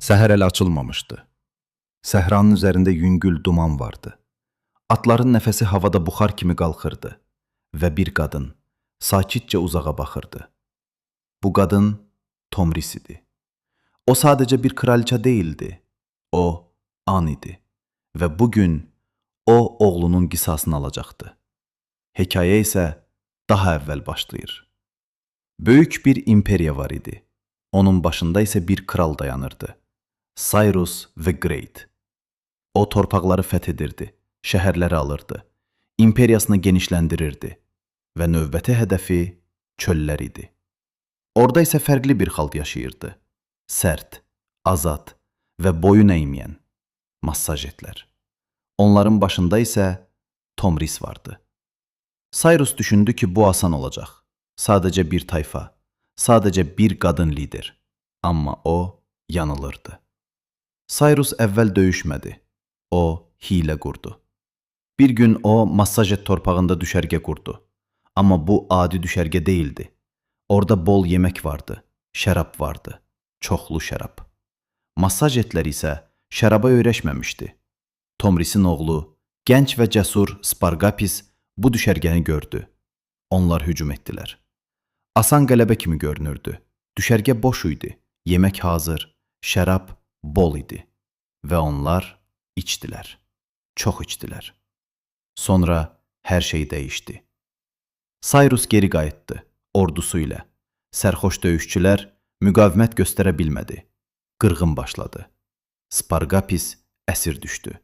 Səhər hələ açılmamışdı. Səhranın üzərində yüngül duman vardı. Atların nəfəsi havada buxar kimi qalxırdı və bir qadın sakitcə uzağa baxırdı. Bu qadın Tomris idi. O sadəcə bir kraliça deyildi. O, an idi və bugün o, oğlunun qisasını alacaqdı. Hekayə isə daha əvvəl başlayır. Böyük bir imperiya var idi. Onun başında isə bir kral dayanırdı. Cyrus the Great. O torpaqları fəth edirdi, şəhərləri alırdı, imperiyasını genişləndirirdi və növbəti hədəfi çöllər idi. Orada isə fərqli bir xalq yaşayırdı. Sərt, azad və boyun əyməyən massajetlər. Onların başında isə Tomris vardı. Cyrus düşündü ki, bu asan olacaq. Sadəcə bir tayfa, sadəcə bir qadın lider. Amma o yanılırdı. Cyrus əvvəl döyüşmədi. O, hiylə qurdu. Bir gün o, massajet torpağında düşərgə qurdu. Amma bu adi düşərgə deyildi. Orada bol yemək vardı, şərab vardı, çoxlu şərab. Massajetlər isə şəraba öyrəşməmişdi. Tomris'in oğlu, gənc və cəsur Spargapis bu düşərgəni gördü. Onlar hücum etdilər. Asan qələbə kimi görünürdü. Düşərgə boş idi, yemək hazır, şərab bol idi və onlar içdilər, çox içdilər. Sonra hər şey dəyişdi. Cyrus geri qayıtdı, ordusu ilə. Sərxoş döyüşçülər müqavimət göstərə bilmədi. Qırğın başladı. Spargapis əsir düşdü.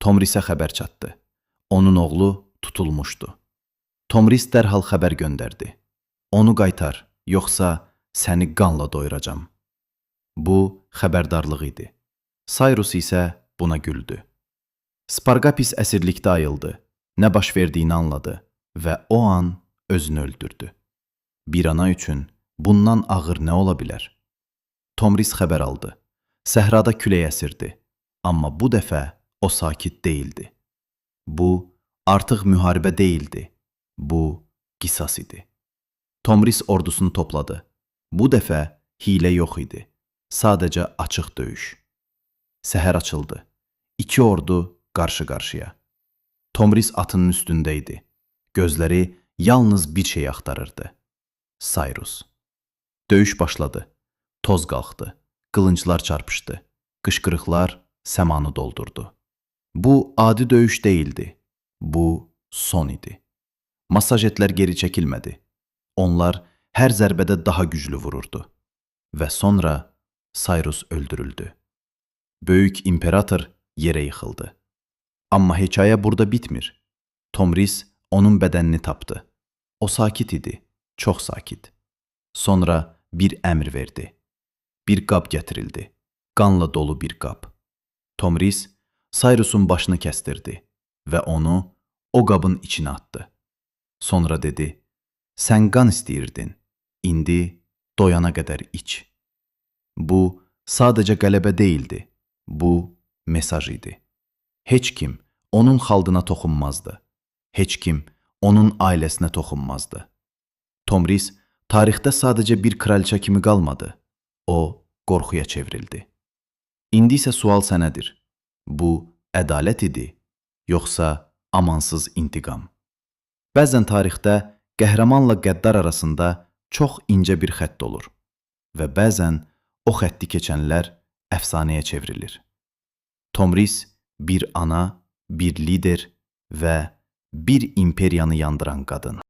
Tomris'ə xəbər çatdı. Onun oğlu tutulmuşdu. Tomris dərhal xəbər göndərdi. Onu qaytar, yoxsa səni qanla doyuracam. Bu xəbərdarlıq idi. Cyrus isə buna güldü. Spargapis əsirlikdə ayıldı, nə baş verdiyini anladı və o an özünü öldürdü. Bir ana üçün bundan ağır nə ola bilər? Tomris xəbər aldı. Səhrada külək əsirdi, amma bu dəfə o sakit deyildi. Bu artıq müharibə deyildi, bu qisas idi. Tomris ordusunu topladı. Bu dəfə hiylə yox idi, sadəcə açıq döyüş. Səhər açıldı. İki ordu qarşı-qarşıya. Tomris atının üstündə idi. Gözləri yalnız bir şey axtarırdı. Cyrus. Döyüş başladı. Toz qalxdı. Qılınclar çarpışdı. Qışqırıqlar səmanı doldurdu. Bu adi döyüş deyildi. Bu son idi. Massajetlər geri çəkilmədi. Onlar hər zərbədə daha güclü vururdu. Və sonra Cyrus öldürüldü. Böyük imperator yerə yıxıldı. Amma hekayə burada bitmir. Tomris onun bədənini tapdı. O sakit idi, çox sakit. Sonra bir əmr verdi. Bir qab gətirildi. Qanla dolu bir qab. Tomris Cyrus'un başını kəstirdi və onu o qabın içinə atdı. Sonra dedi, sən qan istəyirdin, indi doyana qədər iç. Bu sadəcə qələbə deyildi. Bu mesaj idi. Heç kim onun xalqına toxunmazdı. Heç kim onun ailəsinə toxunmazdı. Tomris tarixdə sadəcə bir kraliça kimi qalmadı. O qorxuya çevrildi. İndi isə sual sənədir. Bu ədalət idi, yoxsa amansız intiqam? Bəzən tarixdə qəhrəmanla qəddar arasında çox incə bir xətt olur və bəzən o xətti keçənlər əfsanəyə çevrilir. Tomris bir ana, bir lider və bir imperiyanı yandıran qadın.